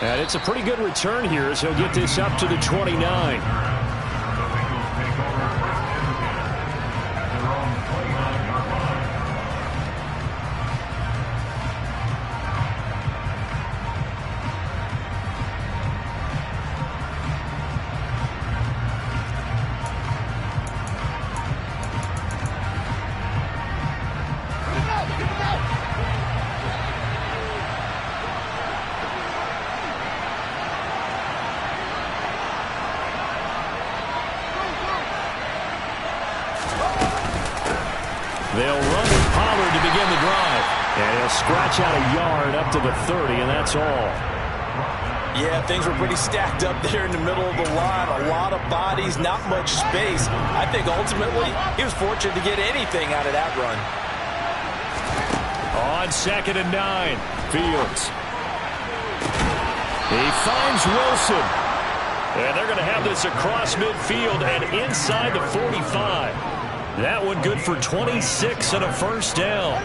And it's a pretty good return here as he'll get this up to the 29. They'll run with Pollard to begin the drive. And he'll scratch out a yard up to the 30, and that's all. Yeah, things were pretty stacked up there in the middle of the line. A lot of bodies, not much space. I think ultimately he was fortunate to get anything out of that run. On 2nd and 9, Fields. He finds Wilson. And they're going to have this across midfield and inside the 45. That one good for 26 and a first down.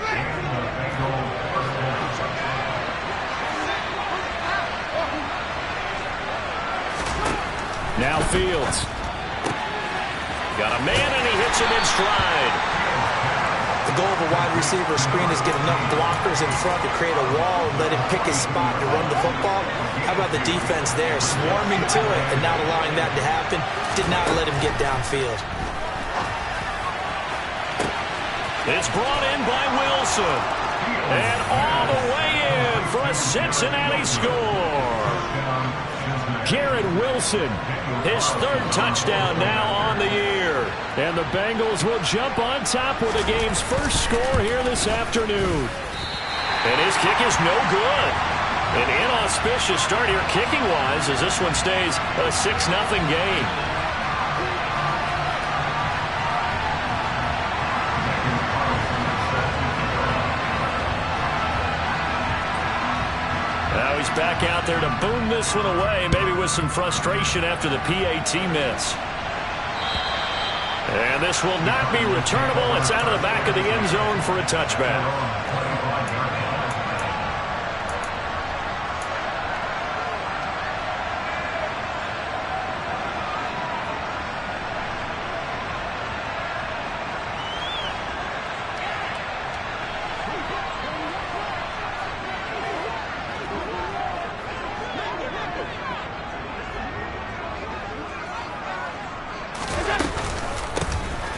Now Fields. Got a man and he hits him in stride. The goal of a wide receiver screen is get enough blockers in front to create a wall and let him pick his spot to run the football. How about the defense there, swarming to it and not allowing that to happen? Did not let him get downfield. It's brought in by Wilson. And all the way in for a Cincinnati score. Garrett Wilson, his 3rd touchdown now on the year. And the Bengals will jump on top with the game's first score here this afternoon. And his kick is no good. An inauspicious start here kicking-wise as this one stays a 6-0 game. Now he's back out there to boom this one away, maybe with some frustration after the PAT miss. And this will not be returnable. It's out of the back of the end zone for a touchback.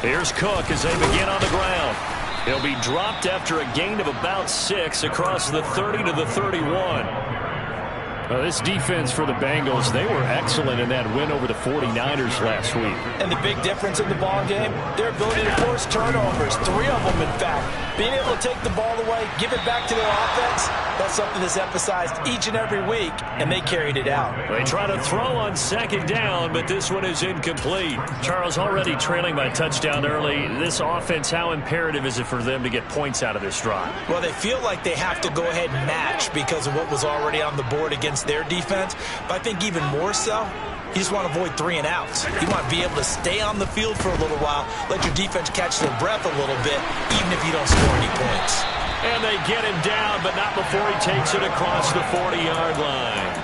Here's Cook as they begin on the ground. He'll be dropped after a gain of about 6 across the 30 to the 31. Well, this defense for the Bengals, they were excellent in that win over the 49ers last week. And the big difference in the ball game, their ability to force turnovers, 3 of them in fact. Being able to take the ball away, give it back to their offense, that's something that's emphasized each and every week, and they carried it out. They try to throw on 2nd down, but this one is incomplete. Charles, already trailing by touchdown early. This offense, how imperative is it for them to get points out of this drive? Well, they feel like they have to go ahead and match because of what was already on the board against their defense. But I think even more so, you just want to avoid 3 and outs. You want to be able to stay on the field for a little while, let your defense catch their breath a little bit, even if you don't score any points. And they get him down, but not before he takes it across the 40-yard line.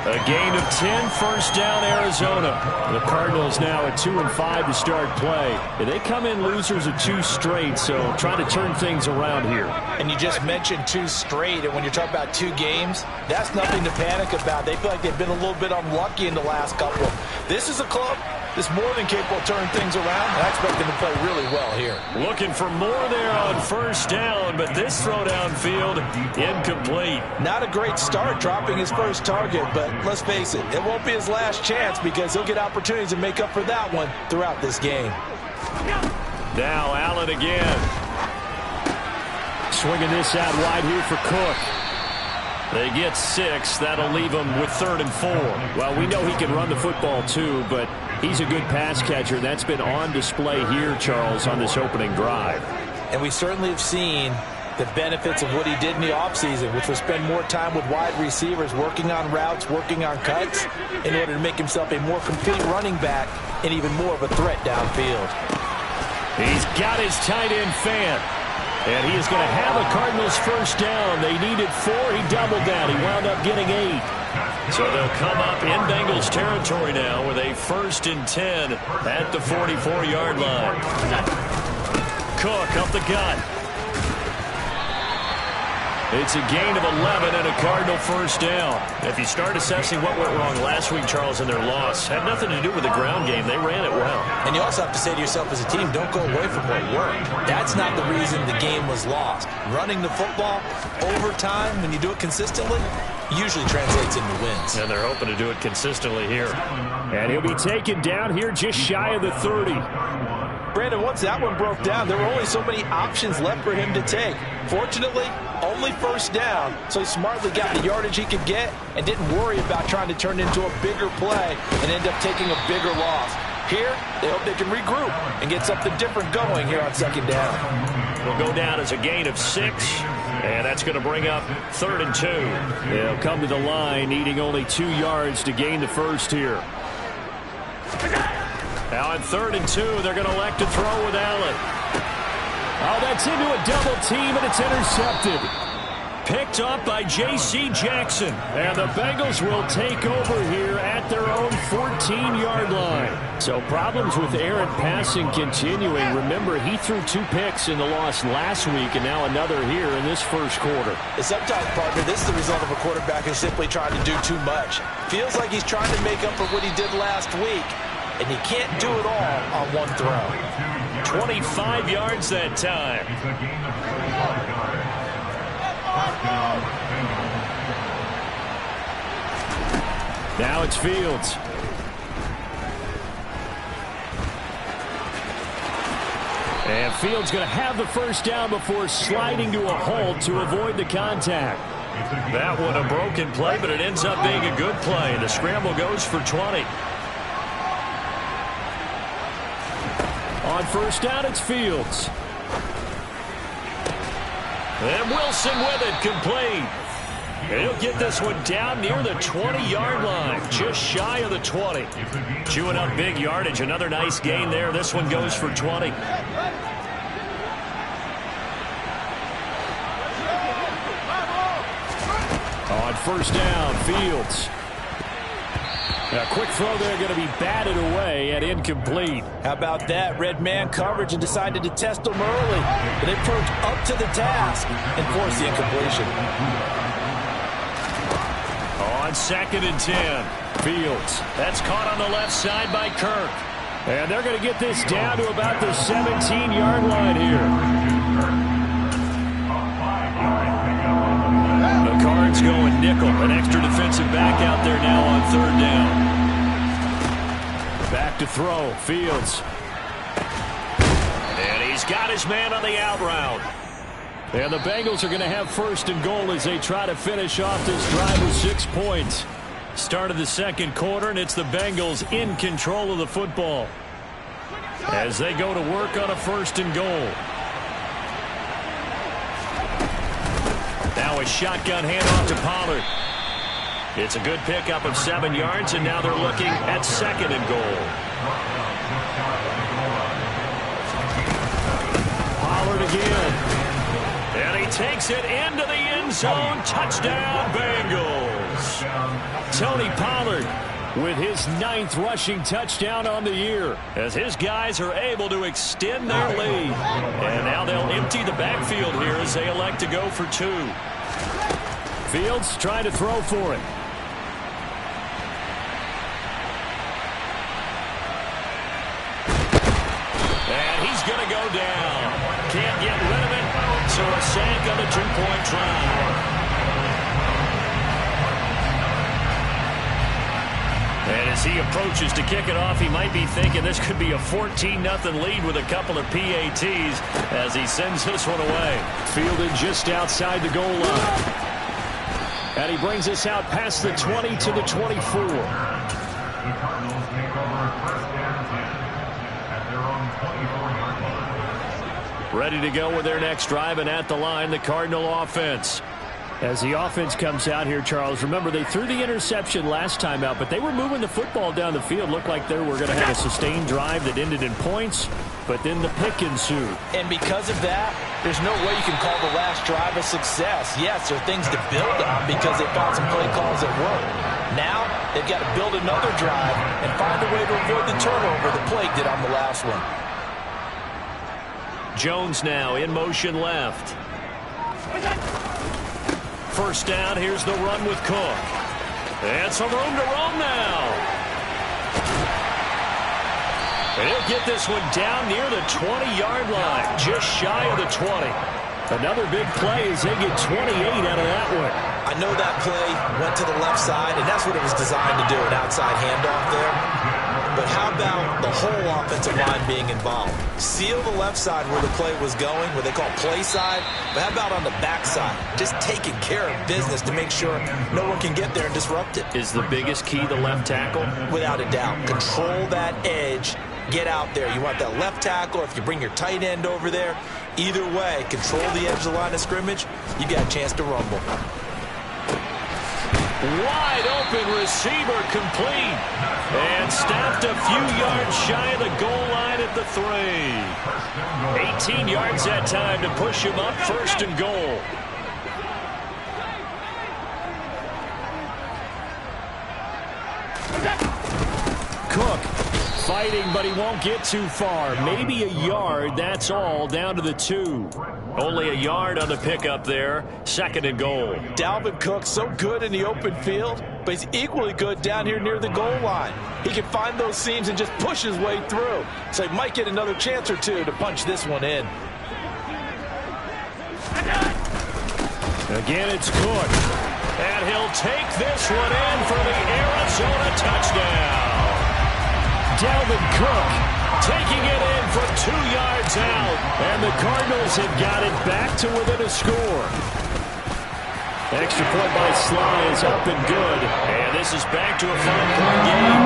A gain of 10, first down, Arizona. The Cardinals now at 2-5 to start play. They come in losers of 2 straight, so trying to turn things around here. And you just mentioned 2 straight, and when you're talking about 2 games, that's nothing to panic about. They feel like they've been a little bit unlucky in the last couple. This is a club that's more than capable of turning things around, and I expect them to play really well here. Looking for more there on first down, but this throw downfield incomplete. Not a great start dropping his first target, but let's face it, it won't be his last chance because he'll get opportunities to make up for that one throughout this game. Now Allen again. Swinging this out wide here for Cook. They get 6. That'll leave them with 3rd and 4. Well, we know he can run the football too, but he's a good pass catcher. That's been on display here, Charles, on this opening drive. And we certainly have seen the benefits of what he did in the offseason, which was spend more time with wide receivers, working on routes, working on cuts, in order to make himself a more complete running back and even more of a threat downfield. He's got his tight end Fant. And he is going to have a Cardinals first down. They needed 4. He doubled that. He wound up getting 8. So they'll come up in Bengals territory now with a 1st and 10 at the 44-yard line. Cook up the gut. It's a gain of 11 and a Cardinal first down. If you start assessing what went wrong last week, Charles, in their loss, had nothing to do with the ground game. They ran it well. And you also have to say to yourself as a team, don't go away from what worked. That's not the reason the game was lost. Running the football over time, when you do it consistently, usually translates into wins. And they're hoping to do it consistently here. And he'll be taken down here just shy of the 30. Brandon, once that one broke down, there were only so many options left for him to take. Fortunately, only first down, so he smartly got the yardage he could get and didn't worry about trying to turn it into a bigger play and end up taking a bigger loss. Here, they hope they can regroup and get something different going here on second down. Will go down as a gain of 6, and that's going to bring up 3rd and 2. They'll come to the line needing only 2 yards to gain the first here. Now on 3rd and 2, they're going to elect to throw with Allen. Oh, that's into a double team, and it's intercepted. Picked up by J.C. Jackson. And the Bengals will take over here at their own 14-yard line. So problems with errant passing continuing. Remember, he threw 2 picks in the loss last week, and now another here in this first quarter. Sometimes, partner, this is the result of a quarterback who's simply trying to do too much. Feels like he's trying to make up for what he did last week, and he can't do it all on one throw. 25 yards that time. Now it's Fields. And Fields going to have the first down before sliding to a halt to avoid the contact. That one a broken play, but it ends up being a good play. The scramble goes for 20. On first down, it's Fields. And Wilson with it, complete. And he'll get this one down near the 20-yard line, just shy of the 20. Chewing up big yardage, another nice gain there. This one goes for 20. On first down, Fields. A quick throw there going to be batted away and incomplete. How about that? Red man coverage and decided to test him early. But they approached up to the task and forced the incompletion. On 2nd and 10, Fields. That's caught on the left side by Kirk. And they're going to get this down to about the 17-yard line here. The Cards going nickel. An extra defensive back out there now on 3rd down. Back to throw. Fields. And he's got his man on the out route. And the Bengals are going to have 1st and goal as they try to finish off this drive with 6 points. Start of the second quarter, and it's the Bengals in control of the football as they go to work on a 1st and goal. Now a shotgun handoff to Pollard. It's a good pickup of 7 yards, and now they're looking at 2nd and goal. Pollard again. And he takes it into the end zone. Touchdown, Bengals. Tony Pollard with his 9th rushing touchdown on the year as his guys are able to extend their lead. And now they'll empty the backfield here as they elect to go for 2. Fields trying to throw for it. And he's going to go down. Can't get rid of it. So a sack on the 2-point try. And as he approaches to kick it off, he might be thinking this could be a 14-0 lead with a couple of PATs as he sends this one away. Fielded just outside the goal line. And he brings us out past the 20 to the 24. Ready to go with their next drive, and at the line, the Cardinal offense. As the offense comes out here, Charles, remember they threw the interception last time out, but they were moving the football down the field. Looked like they were going to have a sustained drive that ended in points, but then the pick ensued. And because of that, there's no way you can call the last drive a success. Yes, there are things to build on because they found some play calls that work. Now, they've got to build another drive and find a way to avoid the turnover the play did on the last one. Jones now in motion left. First down, here's the run with Cook. And some room to roam now. And he'll get this one down near the 20-yard line, just shy of the 20. Another big play as they get 28 out of that one. I know that play went to the left side, and that's what it was designed to do, an outside handoff there. But how about the whole offensive line being involved? Seal the left side where the play was going, what they call play side. But how about on the back side? Just taking care of business to make sure no one can get there and disrupt it. Is the biggest key the left tackle? Without a doubt. Control that edge. Get out there. You want that left tackle, or if you bring your tight end over there, either way, control the edge of the line of scrimmage, you got a chance to rumble. Wide open receiver complete. And stopped a few yards shy of the goal line at the 3. 18 yards that time to push him up, first and goal. Cook fighting, but he won't get too far. Maybe a yard, that's all, down to the 2. Only a yard on the pickup there. Second and goal. Dalvin Cook, so good in the open field, but he's equally good down here near the goal line. He can find those seams and just push his way through. So he might get another chance or two to punch this one in. Again, it's Cook. And he'll take this one in for the Arizona touchdown. Dalvin Cook taking it in from 2 yards out. And the Cardinals have got it back to within a score. Extra point by Sly is up and good. And this is back to a 5-point game.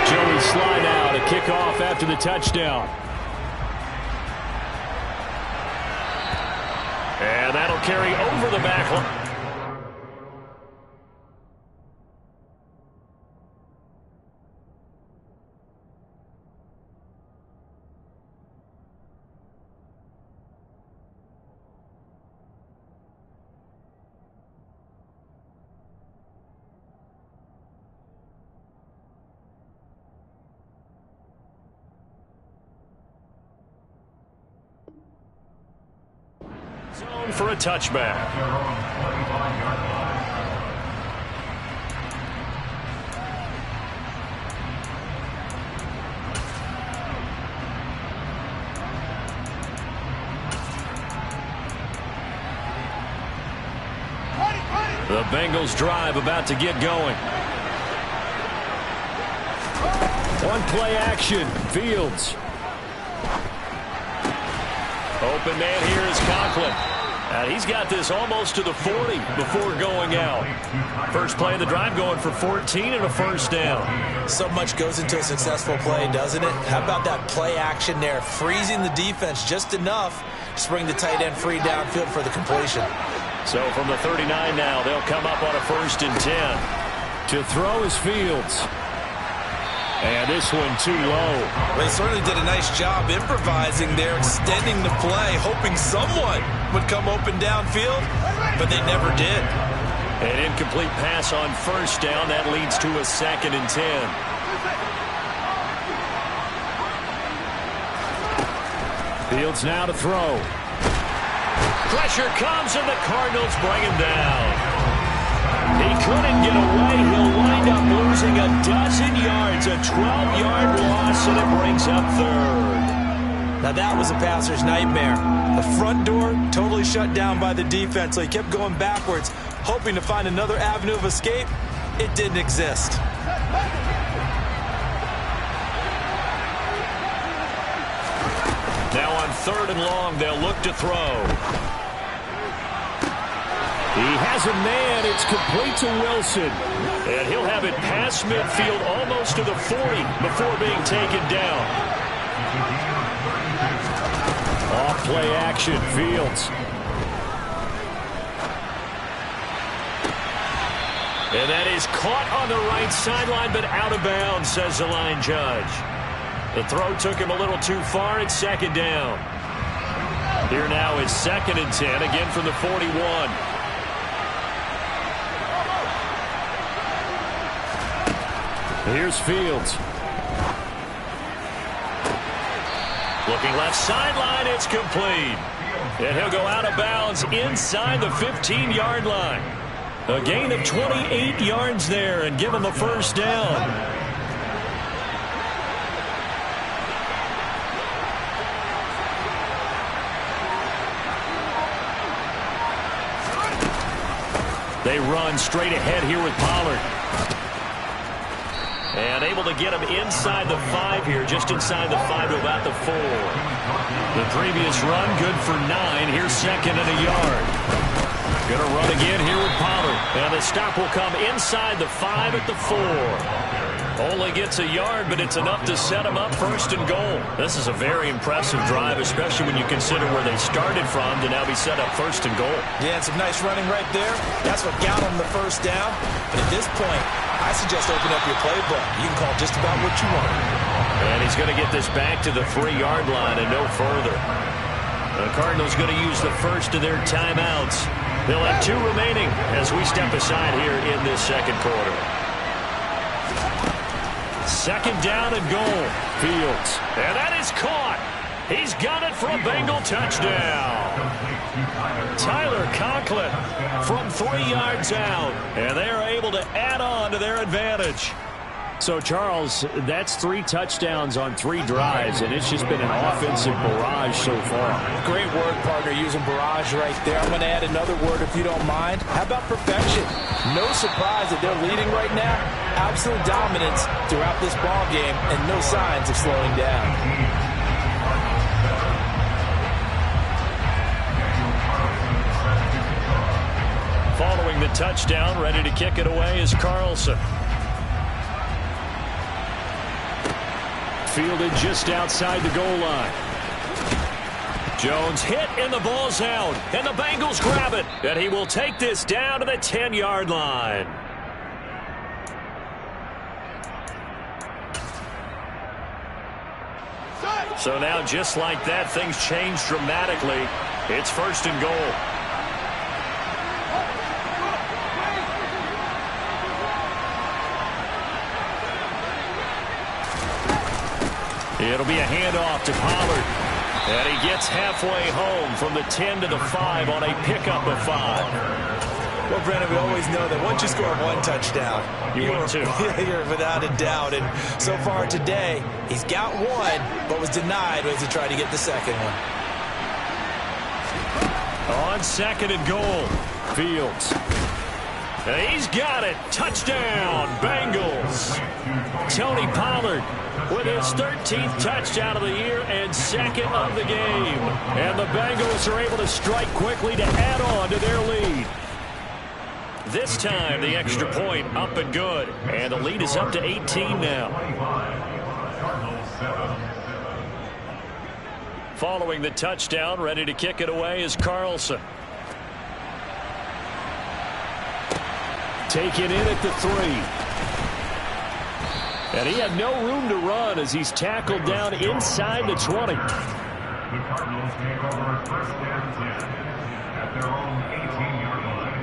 Joey Sly now to kick off after the touchdown. And that'll carry over the back line. Zone for a touchback. The Bengals drive about to get going. One play action. Fields. Open man here is Conklin. And he's got this almost to the 40 before going out. First play of the drive going for 14 and a first down. So much goes into a successful play, doesn't it? How about that play action there? Freezing the defense just enough to bring the tight end free downfield for the completion. So from the 39 now, they'll come up on a 1st and 10. To throw is Fields. And this one too low. They certainly did a nice job improvising there, extending the play, hoping someone would come open downfield, but they never did. An incomplete pass on first down. That leads to a 2nd and 10. Fields now to throw. Pressure comes, and the Cardinals bring him down. He couldn't get away. He'll wind up losing a dozen yards, a 12-yard loss, and it brings up 3rd. Now that was a passer's nightmare. The front door totally shut down by the defense, so he kept going backwards, hoping to find another avenue of escape. It didn't exist. Now on 3rd and long, they'll look to throw. He has a man. It's complete to Wilson. And he'll have it past midfield almost to the 40 before being taken down. Off play action. Fields. And that is caught on the right sideline, but out of bounds, says the line judge. The throw took him a little too far. It's second down. Here now is 2nd and 10, again from the 41. Here's Fields. Looking left sideline, it's complete. And he'll go out of bounds inside the 15-yard line. A gain of 28 yards there and give him the first down. They run straight ahead here with Pollard. And able to get him inside the 5 here, just inside the 5 to about the 4. The previous run, good for 9. Here's 2nd and a yard. Going to run again here with Pollard. And the stop will come inside the 5 at the 4. Only gets a yard, but it's enough to set him up 1st and goal. This is a very impressive drive, especially when you consider where they started from to now be set up 1st and goal. Yeah, and some nice running right there. That's what got him the first down. But at this point, I suggest open up your playbook. You can call just about what you want. And he's going to get this back to the 3-yard line and no further. The Cardinals going to use the first of their timeouts. They'll have 2 remaining as we step aside here in this 2nd quarter. 2nd down and goal. Fields. And that is caught. He's got it for a Bengal touchdown. Tyler Conklin from 3 yards out. And they are able to add on to their advantage. So, Charles, that's 3 touchdowns on 3 drives, and it's just been an offensive barrage so far. Great work, partner, using barrage right there. I'm going to add another word if you don't mind. How about perfection? No surprise that they're leading right now. Absolute dominance throughout this ball game, and no signs of slowing down. Following the touchdown, ready to kick it away is Carlson. Fielded just outside the goal line. Jones hit and the ball's out. And the Bengals grab it. And he will take this down to the 10-yard line. So now just like that, things change dramatically. It's 1st and goal. It'll be a handoff to Pollard. And he gets halfway home from the 10 to the 5 on a pickup of 5. Well, Brennan, we always know that once you score 1 touchdown, you're without a doubt. And so far today, he's got 1, but was denied as he tried to get the 2nd one. On 2nd and goal, Fields. And he's got it. Touchdown, Bengals. Tony Pollard with his 13th touchdown of the year and 2nd of the game. And the Bengals are able to strike quickly to add on to their lead. This time, the extra point up and good. And the lead is up to 18 now. Following the touchdown, ready to kick it away is Carlson. Taken in at the 3. And he had no room to run as he's tackled down inside the 20. The Cardinals take over 1st and 10 at their own 18-yard line.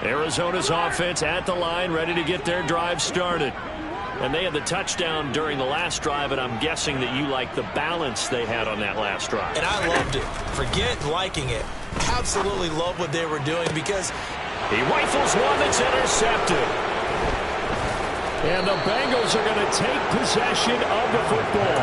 Arizona's offense at the line, ready to get their drive started. And they had the touchdown during the last drive, and I'm guessing that you like the balance they had on that last drive. And I loved it. Forget liking it. Absolutely love what they were doing because he rifles one that's intercepted. And the Bengals are going to take possession of the football.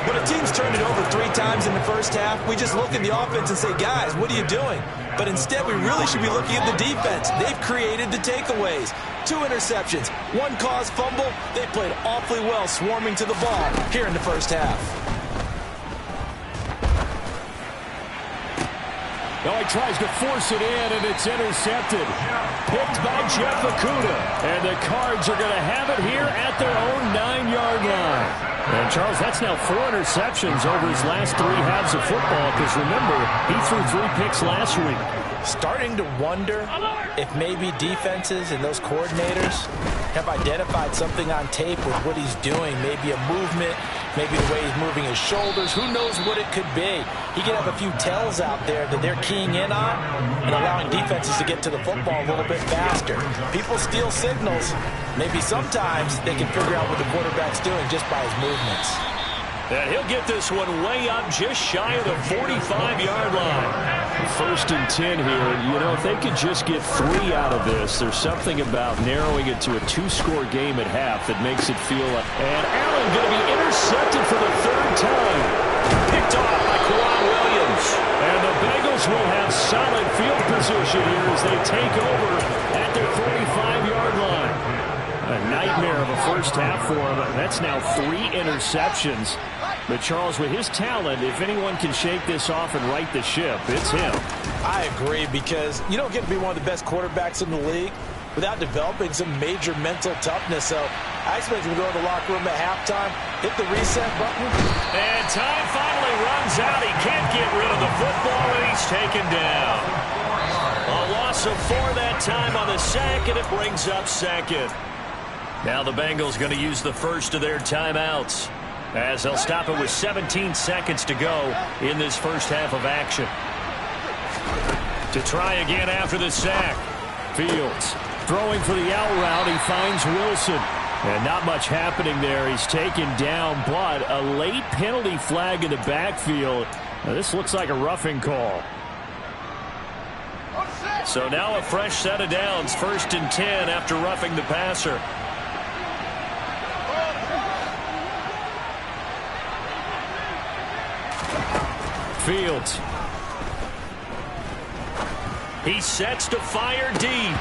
When a team's turned it over 3 times in the first half, we just look at the offense and say, guys, what are you doing? But instead, we really should be looking at the defense. They've created the takeaways. 2 interceptions, 1 caused fumble. They played awfully well swarming to the ball here in the first half. No, he tries to force it in, and it's intercepted. Picked by Jeff Okudah. And the Cards are going to have it here at their own 9-yard line. And, Charles, that's now 4 interceptions over his last 3 halves of football, because, remember, he threw 3 picks last week. Starting to wonder if maybe defenses and those coordinators have identified something on tape with what he's doing. Maybe a movement, maybe the way he's moving his shoulders. Who knows what it could be? He could have a few tells out there that they're keying in on and allowing defenses to get to the football a little bit faster. People steal signals. Maybe sometimes they can figure out what the quarterback's doing just by his movements. And he'll get this one way up just shy of the 45-yard line. 1st and 10 here. You know, if they could just get 3 out of this, there's something about narrowing it to a 2-score game at half that makes it feel like... And Allen going to be intercepted for the 3rd time. Picked off by Quan Williams. And the Bengals will have solid field position here as they take over at their 45-yard line. A nightmare of a first half for him. That's now 3 interceptions. But, Charles, with his talent, if anyone can shake this off and right the ship, it's him. I agree, because you don't get to be one of the best quarterbacks in the league without developing some major mental toughness. So I expect him to go to the locker room at halftime, hit the reset button. And time finally runs out. He can't get rid of the football, and he's taken down. A loss of 4 that time on the sack, and it brings up 2nd. Now the Bengals going to use the first of their timeouts, as they'll stop it with 17 seconds to go in this first half of action. To try again after the sack. Fields throwing for the out route. He finds Wilson. And not much happening there. He's taken down, but a late penalty flag in the backfield. Now, this looks like a roughing call. So now a fresh set of downs. 1st and 10 after roughing the passer. Fields. He sets to fire deep.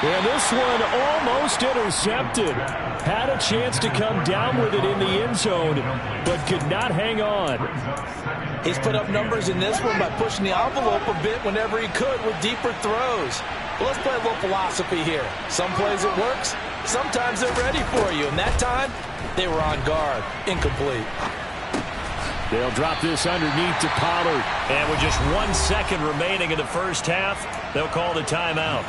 And this one almost intercepted. Had a chance to come down with it in the end zone, but could not hang on. He's put up numbers in this one by pushing the envelope a bit whenever he could with deeper throws. Well, let's play a little philosophy here. Some plays it works. Sometimes they're ready for you. And that time, they were on guard. Incomplete. They'll drop this underneath to Pollard. And with just 1 second remaining in the first half, they'll call the timeout.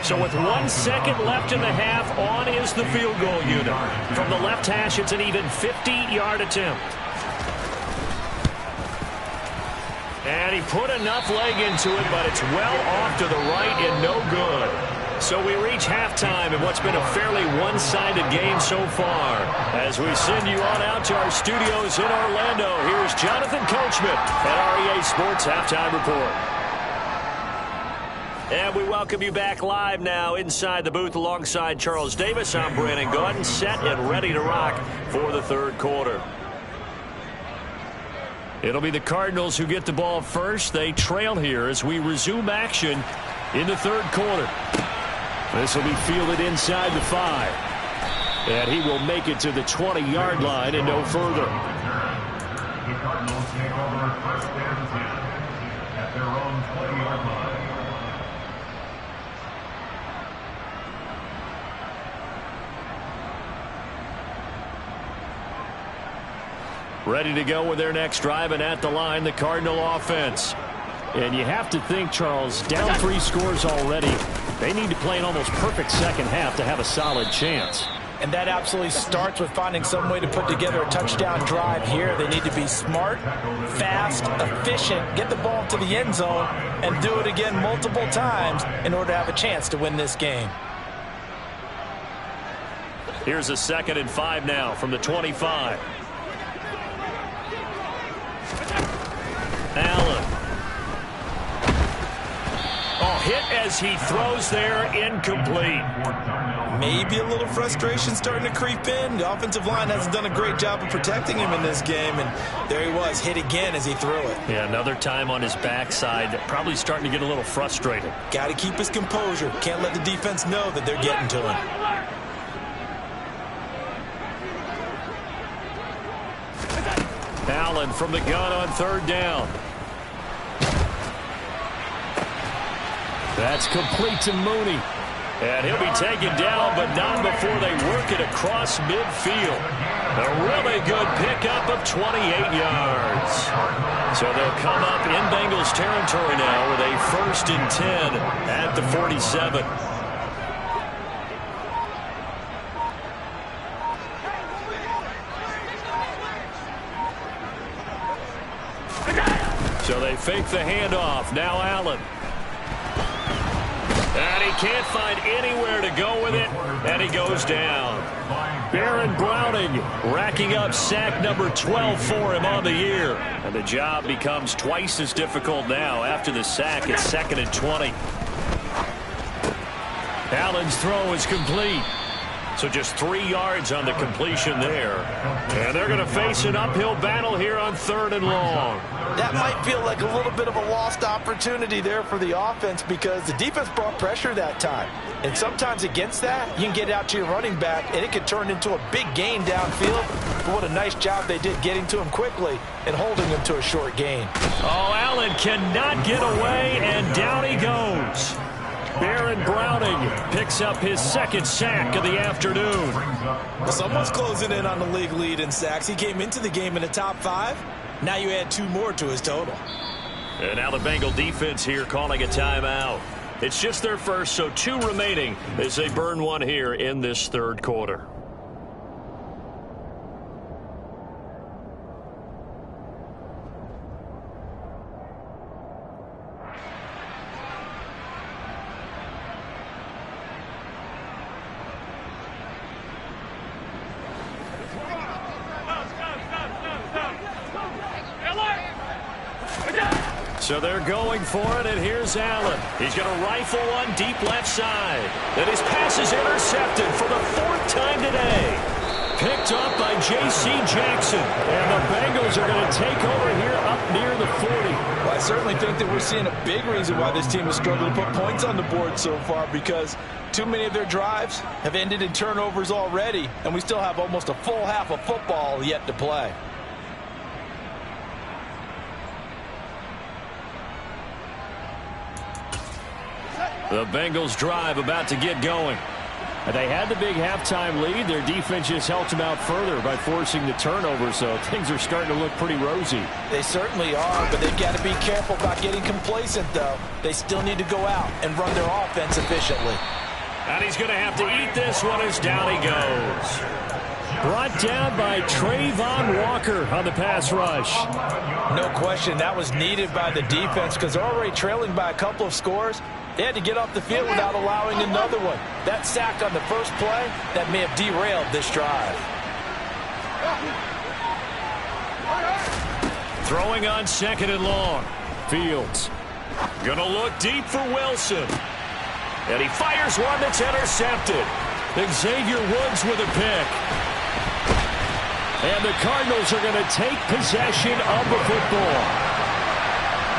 So with 1 second left in the half, on is the field goal unit. From the left hash, it's an even 50-yard attempt. And he put enough leg into it, but it's well off to the right and no good. So we reach halftime in what's been a fairly one-sided game so far. As we send you on out to our studios in Orlando, here's Jonathan Coachman at REA Sports Halftime Report. And we welcome you back live now inside the booth alongside Charles Davis. I'm Brandon Gaudin, set and ready to rock for the 3rd quarter. It'll be the Cardinals who get the ball first. They trail here as we resume action in the 3rd quarter. This will be fielded inside the 5. And he will make it to the 20-yard line and no further. The Cardinals take over 1st and 10 at their own 20-yard line. Ready to go with their next drive, and at the line, the Cardinal offense. And you have to think, Charles, down 3 scores already. They need to play an almost perfect second half to have a solid chance. And that absolutely starts with finding some way to put together a touchdown drive here. They need to be smart, fast, efficient, get the ball to the end zone, and do it again multiple times in order to have a chance to win this game. Here's a 2nd and 5 now from the 25. Allen. Oh, hit as he throws there, incomplete. Maybe a little frustration starting to creep in. The offensive line hasn't done a great job of protecting him in this game, and there he was, hit again as he threw it. Yeah, another time on his backside, probably starting to get a little frustrated. Got to keep his composure. Can't let the defense know that they're getting to him. Allen from the gun on 3rd down. That's complete to Mooney. And he'll be taken down, but not before they work it across midfield. A really good pickup of 28 yards. So they'll come up in Bengals territory now with a 1st and 10 at the 47. So they fake the handoff. Now Allen. And he can't find anywhere to go with it, and he goes down. Baron Browning racking up sack number 12 for him on the year. And the job becomes twice as difficult now after the sack. It's 2nd and 20. Allen's throw is complete. So just 3 yards on the completion there. And they're going to face an uphill battle here on 3rd and long. That might feel like a little bit of a lost opportunity there for the offense because the defense brought pressure that time. And sometimes against that, you can get out to your running back, and it can turn into a big gain downfield. But what a nice job they did getting to him quickly and holding him to a short gain. Oh, Allen cannot get away, and down he goes. Baron Browning picks up his 2nd sack of the afternoon. Well, someone's closing in on the league lead in sacks. He came into the game in the top 5. Now you add 2 more to his total. And now the Bengal defense here calling a timeout. It's just their first, so 2 remaining as they burn one here in this 3rd quarter. So they're going for it, and here's Allen. He's going to rifle one deep left side. And his pass is intercepted for the 4th time today. Picked up by J.C. Jackson. And the Bengals are going to take over here up near the 40. Well, I certainly think that we're seeing a big reason why this team has struggled to put points on the board so far, because too many of their drives have ended in turnovers already, and we still have almost a full half of football yet to play. The Bengals drive about to get going. And they had the big halftime lead. Their defense just helped them out further by forcing the turnover, so things are starting to look pretty rosy. They certainly are, but they've got to be careful about getting complacent, though. They still need to go out and run their offense efficiently. And he's going to have to eat this one as down he goes. Brought down by Trayvon Walker on the pass rush. No question, that was needed by the defense because they're already trailing by a couple of scores. They had to get off the field without allowing another one. That sack on the first play, that may have derailed this drive. Throwing on 2nd and long. Fields. Gonna look deep for Wilson. And he fires one that's intercepted. Xavier Woods with a pick. And the Cardinals are going to take possession of the football.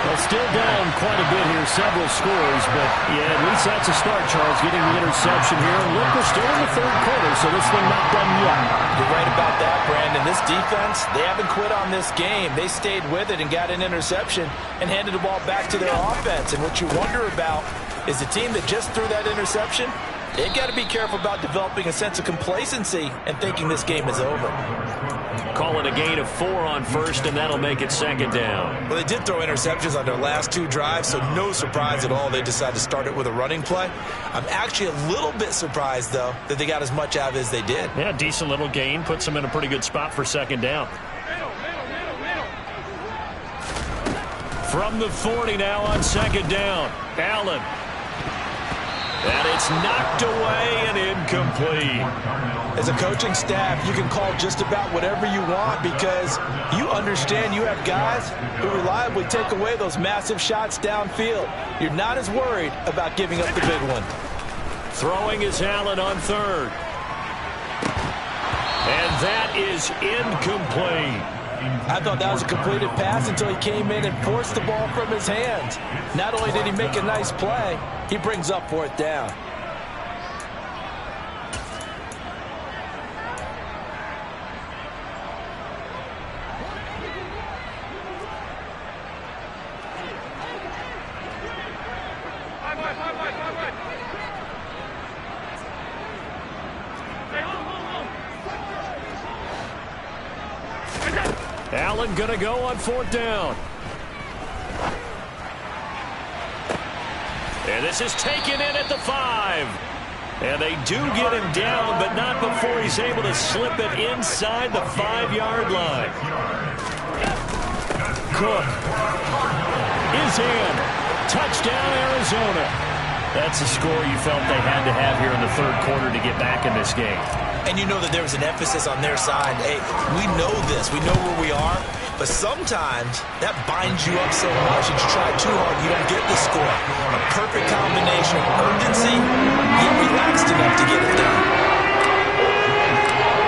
Well, still down quite a bit here, several scores, but yeah, at least that's a start, Charles, getting the interception here. And look, we're still in the 3rd quarter, so this thing not done yet. You're right about that, Brandon. This defense, they haven't quit on this game. They stayed with it and got an interception and handed the ball back to their offense. And what you wonder about is the team that just threw that interception, they've got to be careful about developing a sense of complacency and thinking this game is over. Calling a gain of 4 on 1st, and that'll make it 2nd down. Well, they did throw interceptions on their last 2 drives, so no surprise at all they decided to start it with a running play. I'm actually a little bit surprised, though, that they got as much out of it as they did. Yeah, decent little gain. Puts them in a pretty good spot for 2nd down. From the 40 now on 2nd down. Allen. And it's knocked away and incomplete. As a coaching staff, you can call just about whatever you want because you understand you have guys who reliably take away those massive shots downfield. You're not as worried about giving up the big one. Throwing is Allen on 3rd. And that is incomplete. I thought that was a completed pass until he came in and forced the ball from his hands. Not only did he make a nice play, he brings up 4th down. Allen going to go on 4th down. And this is taken in at the 5. And they do get him down, but not before he's able to slip it inside the 5-yard line. Cook is in. Touchdown, Arizona. That's a score you felt they had to have here in the 3rd quarter to get back in this game. And you know that there was an emphasis on their side. Hey, we know this. We know where we are. But sometimes that binds you up so much that you try too hard, you don't get the score. A perfect combination of urgency, yet relaxed enough to get it done.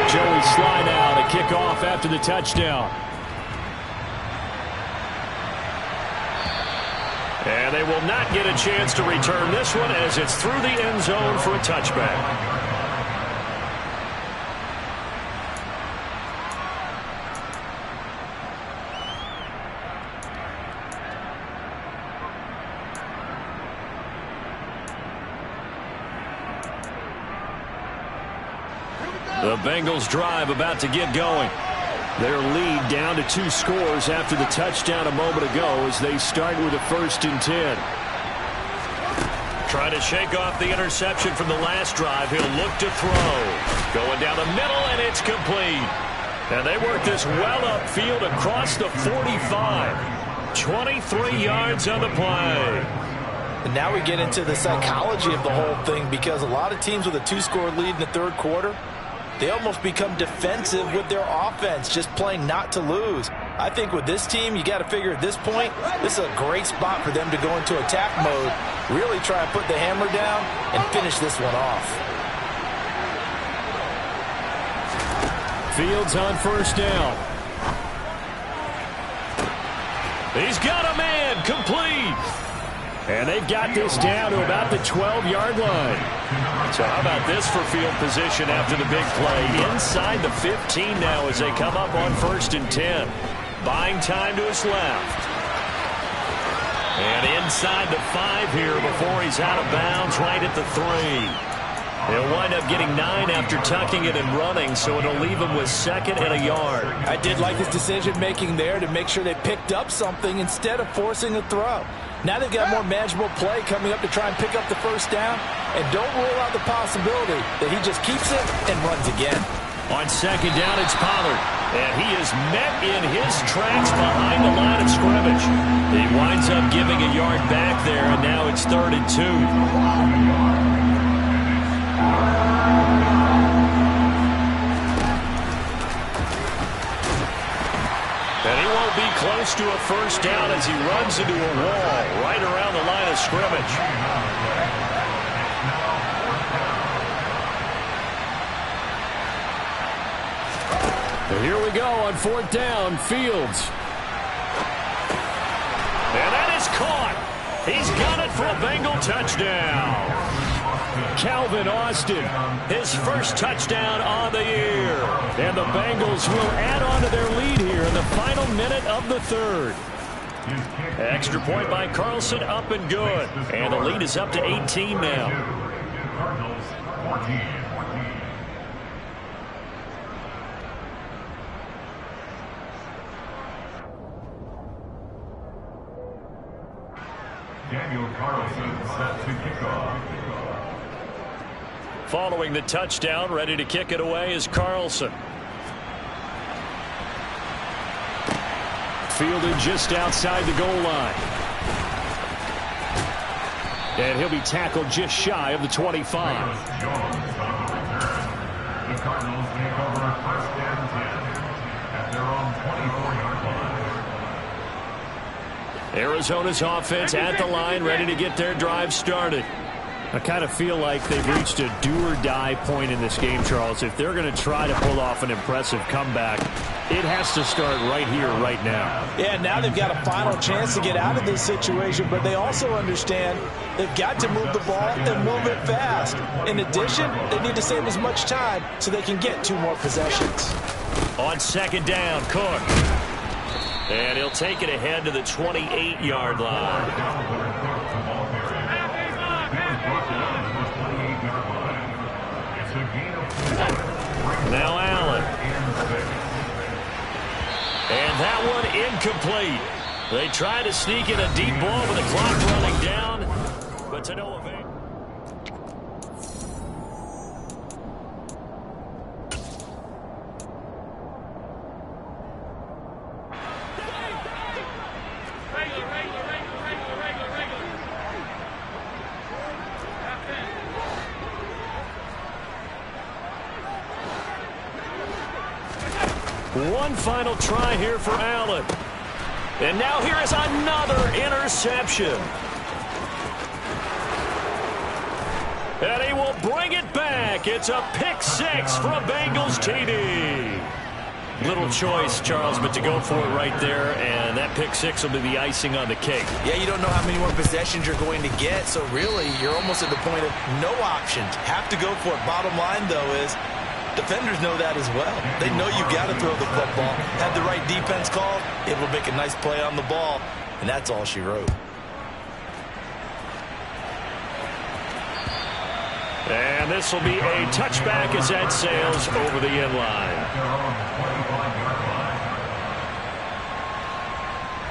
Joey slide out, a kickoff after the touchdown. And they will not get a chance to return this one as it's through the end zone for a touchback. The Bengals drive about to get going. Their lead down to 2 scores after the touchdown a moment ago as they start with a 1st and 10. Trying to shake off the interception from the last drive. He'll look to throw. Going down the middle, and it's complete. And they work this well upfield across the 45. 23 yards on the play. And now we get into the psychology of the whole thing, because a lot of teams with a 2-score lead in the 3rd quarter, they almost become defensive with their offense, just playing not to lose. I think with this team, you got to figure at this point, this is a great spot for them to go into attack mode, really try to put the hammer down and finish this one off. Fields on 1st down. He's got a man, complete. And they've got this down to about the 12-yard line. So how about this for field position after the big play? Inside the 15 now as they come up on 1st and 10. Buying time to his left. And inside the 5 here before he's out of bounds right at the 3. They'll wind up getting 9 after tucking it and running, so it'll leave him with 2nd and a yard. I did like his decision-making there to make sure they picked up something instead of forcing a throw. Now they've got more manageable play coming up to try and pick up the 1st down, and don't rule out the possibility that he just keeps it and runs again. On 2nd down, it's Pollard, and he is met in his tracks behind the line of scrimmage. He winds up giving a yard back there, and now it's 3rd and 2. And he won't be close to a 1st down as he runs into a wall right around the line of scrimmage. And here we go on 4th down, Fields. And that is caught. He's got it for a Bengal touchdown. Calvin Austin, his 1st touchdown on the year. And the Bengals will add on to their lead here in the final minute of the 3rd. Extra point by Carlson, up and good. And the lead is up to 18 now. Cardinals 14. Daniel Carlson set to kick off. Following the touchdown, ready to kick it away is Carlson. Fielded just outside the goal line. And he'll be tackled just shy of the 25. The Cardinals take over 1st and 10 at their own 24-yard line. Arizona's offense at the line, ready to get their drive started. I kind of feel like they've reached a do-or-die point in this game, Charles. If they're going to try to pull off an impressive comeback, it has to start right here, right now. Yeah, now they've got a final chance to get out of this situation, but they also understand they've got to move the ball and move it fast. In addition, they need to save as much time so they can get 2 more possessions. On 2nd down, Cook. And he'll take it ahead to the 28-yard line. Now Allen. And that incomplete. They try to sneak in a deep ball with the clock running down, but to no avail. One final try here for Allen. And now here is another interception. And he will bring it back. It's a pick six from Bengals TD. Little choice, Charles, but to go for it right there, and that pick six will be the icing on the cake. Yeah, you don't know how many more possessions you're going to get, so really you're almost at the point of no options. Have to go for it. Bottom line, though, is defenders know that as well. They know you got to throw the football. Have the right defense called, it will make a nice play on the ball, and that's all she wrote. And this will be a touchback as that sails over the end line.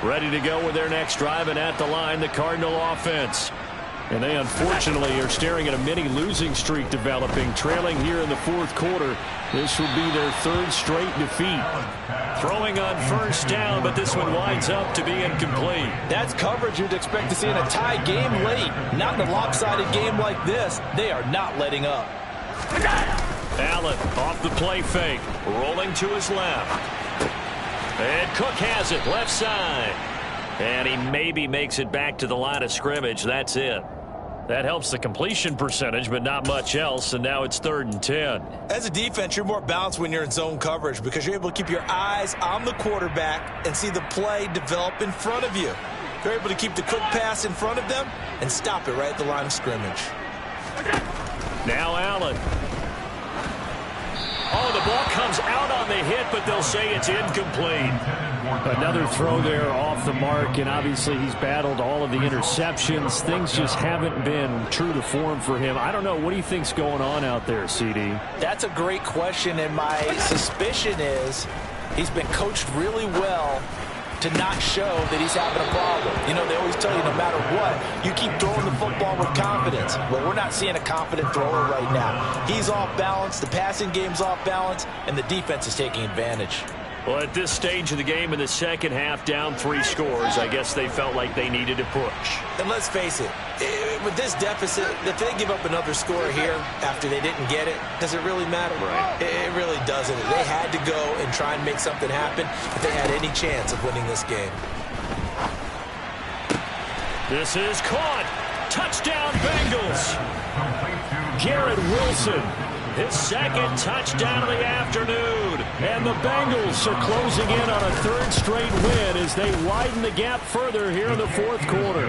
Ready to go with their next drive, and at the line, the Cardinal offense. And they unfortunately are staring at a mini losing streak developing, trailing here in the fourth quarter. This will be their third straight defeat. Throwing on first down, but this one winds up to be incomplete. That's coverage you'd expect to see in a tie game late. Not in a lopsided game like this. They are not letting up. Allen off the play fake, rolling to his left. And Cook has it left side. And he maybe makes it back to the line of scrimmage. That's it. That helps the completion percentage, but not much else, and now it's 3rd and 10. As a defense, you're more balanced when you're in zone coverage because you're able to keep your eyes on the quarterback and see the play develop in front of you. You're able to keep the quick pass in front of them and stop it right at the line of scrimmage. Now Allen. Oh, the ball comes out on the hit, but they'll say it's incomplete. Another throw there off the mark, and obviously he's battled all of the interceptions. Things just haven't been true to form for him. I don't know. What do you think's going on out there, CD? That's a great question, and my suspicion is he's been coached really well to not show that he's having a problem. You know, they always tell you no matter what, you keep throwing the football with confidence. Well, we're not seeing a confident thrower right now. He's off balance, the passing game's off balance, and the defense is taking advantage. Well, at this stage of the game in the second half, down 3 scores, I guess they felt like they needed to push. And let's face it, with this deficit, if they give up another score here after they didn't get it, does it really matter? Right. It really doesn't. They had to go and try and make something happen if they had any chance of winning this game. This is caught. Touchdown, Bengals. Garrett Wilson. His second touchdown of the afternoon. And the Bengals are closing in on a 3rd straight win as they widen the gap further here in the fourth quarter.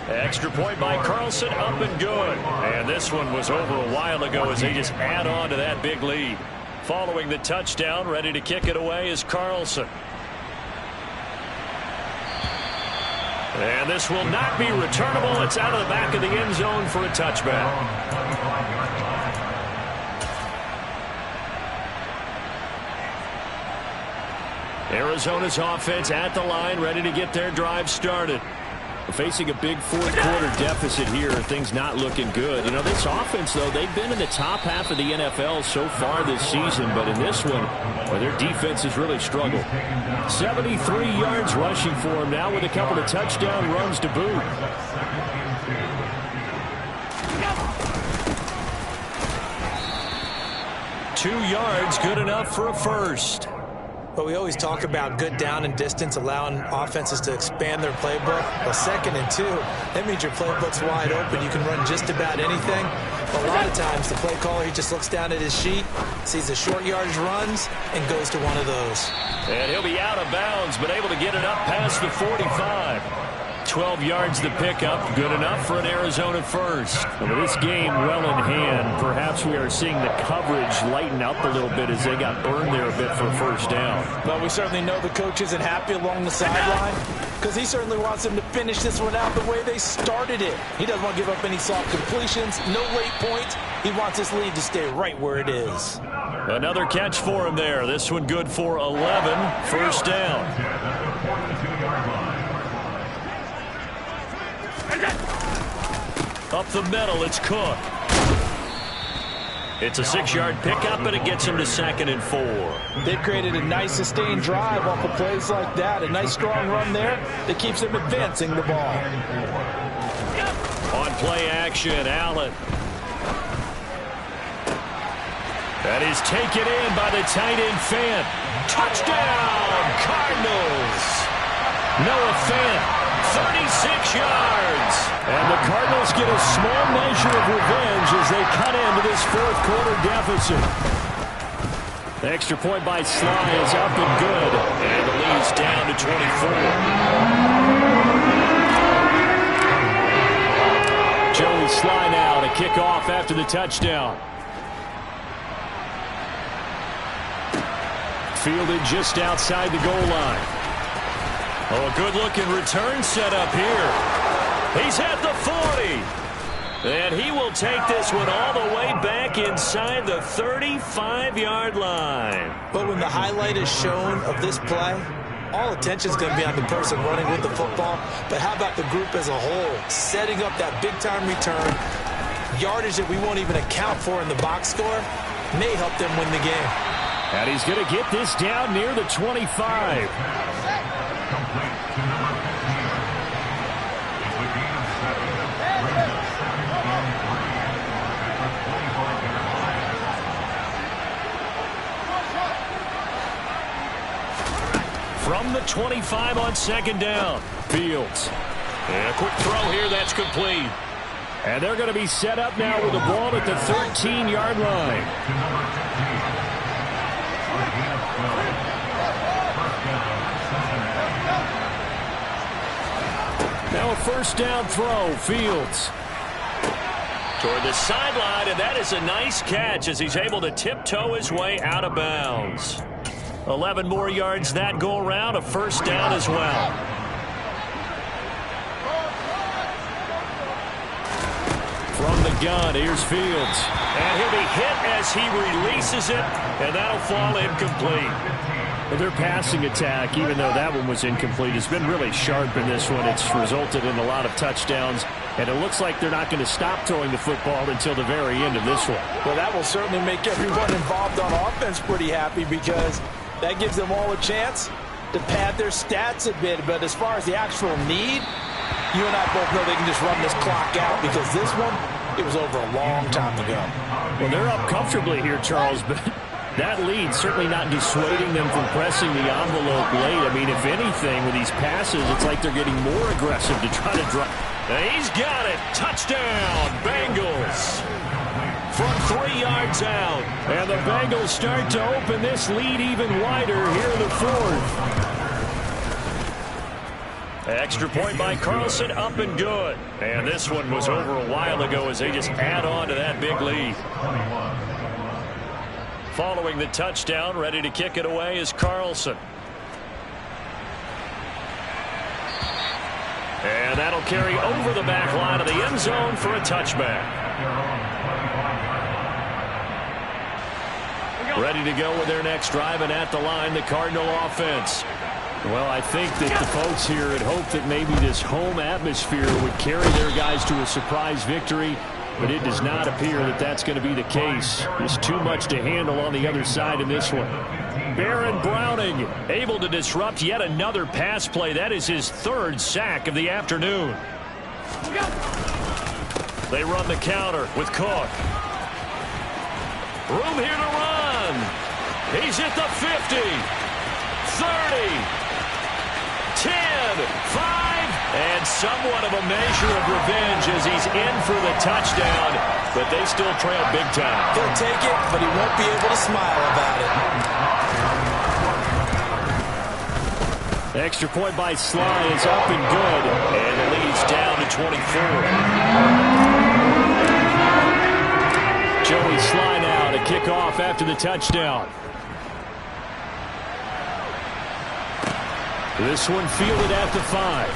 Extra point by Carlson, up and good. And this one was over a while ago as they just add on to that big lead. Following the touchdown, ready to kick it away is Carlson. And this will not be returnable. It's out of the back of the end zone for a touchback. Arizona's offense at the line, ready to get their drive started. Facing a big fourth quarter deficit here, things not looking good. You know, this offense, though, they've been in the top half of the NFL so far this season, but in this one, well, their defense has really struggled. 73 yards rushing for them now with a couple of touchdown runs to boot. Two yards, good enough for a first. But we always talk about good down and distance, allowing offenses to expand their playbook. Well, 2nd and 2, that means your playbook's wide open. You can run just about anything. But a lot of times, the play caller, he just looks down at his sheet, sees the short yardage runs, and goes to one of those. And he'll be out of bounds, but able to get it up past the 45. 12 yards to pick up, good enough for an Arizona first. And with this game well in hand, perhaps we are seeing the coverage lighten up a little bit as they got burned there a bit for first down. But we certainly know the coach isn't happy along the sideline because he certainly wants them to finish this one out the way they started it. He doesn't want to give up any soft completions, no late points. He wants this lead to stay right where it is. Another catch for him there. This one good for 11, first down. Up the middle, it's Cook. It's a 6-yard pickup, and it gets him to 2nd and 4. They've created a nice sustained drive off of plays like that. A nice strong run there that keeps them advancing the ball. On play action, Allen. That is taken in by the tight end Fant. Touchdown, Cardinals. Noah Fant, 36 yards. And the Cardinals get a small measure of revenge as they cut into this 4th quarter deficit. The extra point by Sly is up and good. And the lead's down to 24. Joey Sly now to kick off after the touchdown. Fielded just outside the goal line. Oh, a good-looking return set up here. He's at the 40. And he will take this one all the way back inside the 35-yard line. But when the highlight is shown of this play, all attention is going to be on the person running with the football. But how about the group as a whole? Setting up that big-time return, yardage that we won't even account for in the box score, may help them win the game. And he's going to get this down near the 25. From the 25 on 2nd down. Fields. And a quick throw here, that's complete. And they're going to be set up now with the ball at the 13-yard line. Now a 1st down throw, Fields. Toward the sideline, and that is a nice catch as he's able to tiptoe his way out of bounds. 11 more yards that go around, a 1st down as well. From the gun, here's Fields. And he'll be hit as he releases it, and that'll fall incomplete. Their passing attack, even though that one was incomplete, has been really sharp in this one. It's resulted in a lot of touchdowns, and it looks like they're not going to stop throwing the football until the very end of this one. Well, that will certainly make everyone involved on offense pretty happy because that gives them all a chance to pad their stats a bit. But as far as the actual need, you and I both know they can just run this clock out because this one, it was over a long time ago. Well, they're up comfortably here, Charles, but that lead certainly not dissuading them from pressing the envelope late. I mean, if anything, with these passes, it's like they're getting more aggressive to try to drive. He's got it. Touchdown, Bengals. From 3 yards out. And the Bengals start to open this lead even wider here in the 4th. Extra point by Carlson, up and good. And this one was over a while ago as they just add on to that big lead. Following the touchdown, ready to kick it away is Carlson. And that'll carry over the back line of the end zone for a touchback. Ready to go with their next drive, and at the line, the Cardinal offense. Well, I think that the folks here had hoped that maybe this home atmosphere would carry their guys to a surprise victory, but it does not appear that that's going to be the case. There's too much to handle on the other side in this one. Baron Browning able to disrupt yet another pass play. That is his 3rd sack of the afternoon. They run the counter with Cook. Room here to run. He's at the 50, 30, 10, 5, and somewhat of a measure of revenge as he's in for the touchdown, but they still trail big time. He'll take it, but he won't be able to smile about it. Extra point by Sly is up and good, and the lead's down to 24. Joey Sly now to kick off after the touchdown. This one fielded at the 5.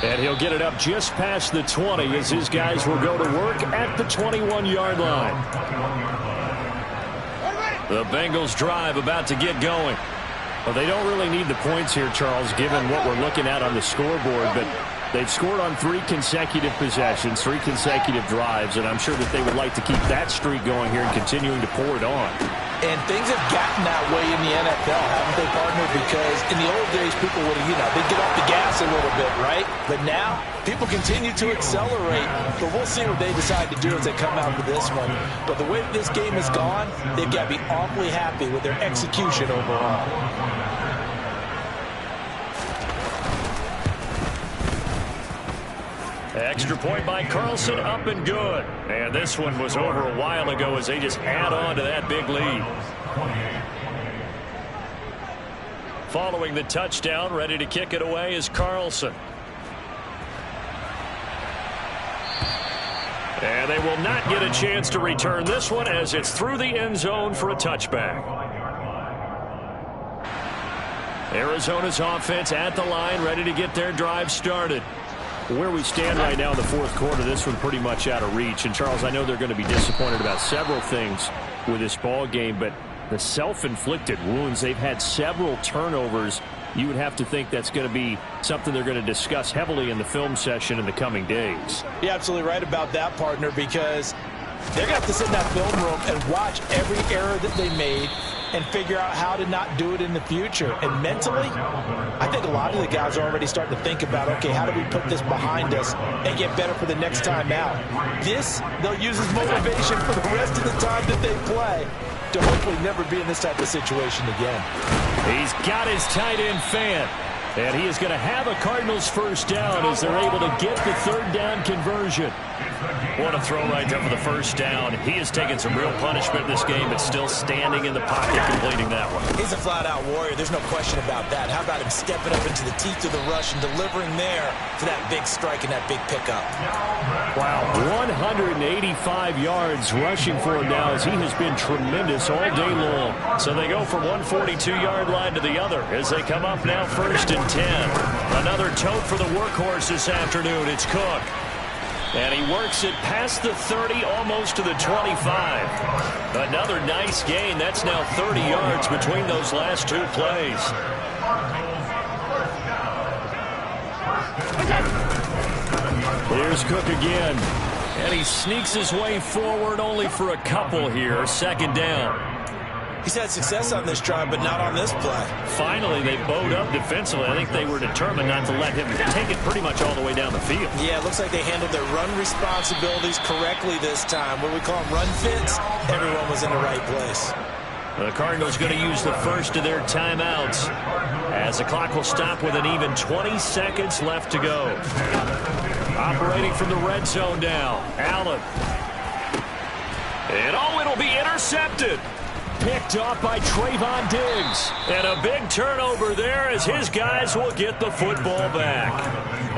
And he'll get it up just past the 20 as his guys will go to work at the 21-yard line. The Bengals drive about to get going. Well, they don't really need the points here, Charles, given what we're looking at on the scoreboard, but They've scored on 3 consecutive possessions, 3 consecutive drives, and I'm sure that they would like to keep that streak going here and continuing to pour it on. And things have gotten that way in the NFL, haven't they, partner? Because in the old days, people would, they'd get off the gas a little bit, right? But now, people continue to accelerate. But we'll see what they decide to do as they come out with this one. But the way that this game has gone, they've got to be awfully happy with their execution overall. Extra point by Carlson, up and good. And this one was over a while ago as they just add on to that big lead. Following the touchdown, ready to kick it away is Carlson. And they will not get a chance to return this one as it's through the end zone for a touchback. Arizona's offense at the line, ready to get their drive started. Where we stand right now in the fourth quarter, this one pretty much out of reach. And, Charles, I know they're going to be disappointed about several things with this ball game, but the self-inflicted wounds, they've had several turnovers. You would have to think that's going to be something they're going to discuss heavily in the film session in the coming days. You're absolutely right about that, partner, because they're going to have to sit in that film room and watch every error that they made and figure out how to not do it in the future. And mentally, I think a lot of the guys are already starting to think about, okay, how do we put this behind us and get better for the next time out? This, they'll use as motivation for the rest of the time that they play to hopefully never be in this type of situation again. He's got his tight end fan. And he is going to have a Cardinals first down as they're able to get the third down conversion. What a throw right there for the first down. He has taken some real punishment in this game, but still standing in the pocket completing that one. He's a flat-out warrior. There's no question about that. How about him stepping up into the teeth of the rush and delivering there for that big strike and that big pickup? Wow, 185 yards rushing for him now as he has been tremendous all day long. So they go from 142-yard line to the other as they come up now first and 10. Another tote for the workhorse this afternoon. It's Cook. And he works it past the 30, almost to the 25. Another nice gain. That's now 30 yards between those last 2 plays. Here's Cook again. And he sneaks his way forward only for a couple here. Second down. He's had success on this drive, but not on this play. Finally, they bowed up defensively. I think they were determined not to let him take it pretty much all the way down the field. Yeah, it looks like they handled their run responsibilities correctly this time. What we call them run fits, everyone was in the right place. The Cardinals going to use the first of their timeouts as the clock will stop with an even 20 seconds left to go. Operating from the red zone now, Allen. And it'll be intercepted. Picked off by Trayvon Diggs. And a big turnover there as his guys will get the football back.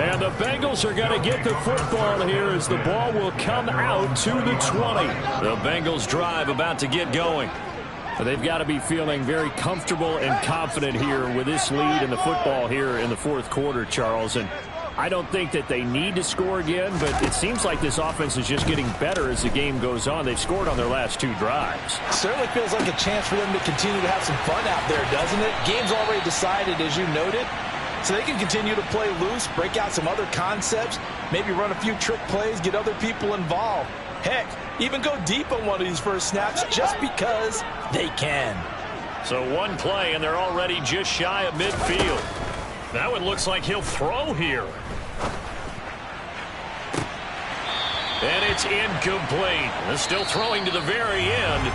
And the Bengals are going to get the football here as the ball will come out to the 20. The Bengals drive about to get going. They've got to be feeling very comfortable and confident here with this lead in the football here in the fourth quarter, Charles. And I don't think that they need to score again, but it seems like this offense is just getting better as the game goes on. They've scored on their last 2 drives. Certainly feels like a chance for them to continue to have some fun out there, doesn't it? Game's already decided, as you noted, so they can continue to play loose, break out some other concepts, maybe run a few trick plays, get other people involved. Heck, even go deep on one of these first snaps just because they can. So 1 play, and they're already just shy of midfield. That one looks like he'll throw here. And it's incomplete. Still throwing to the very end.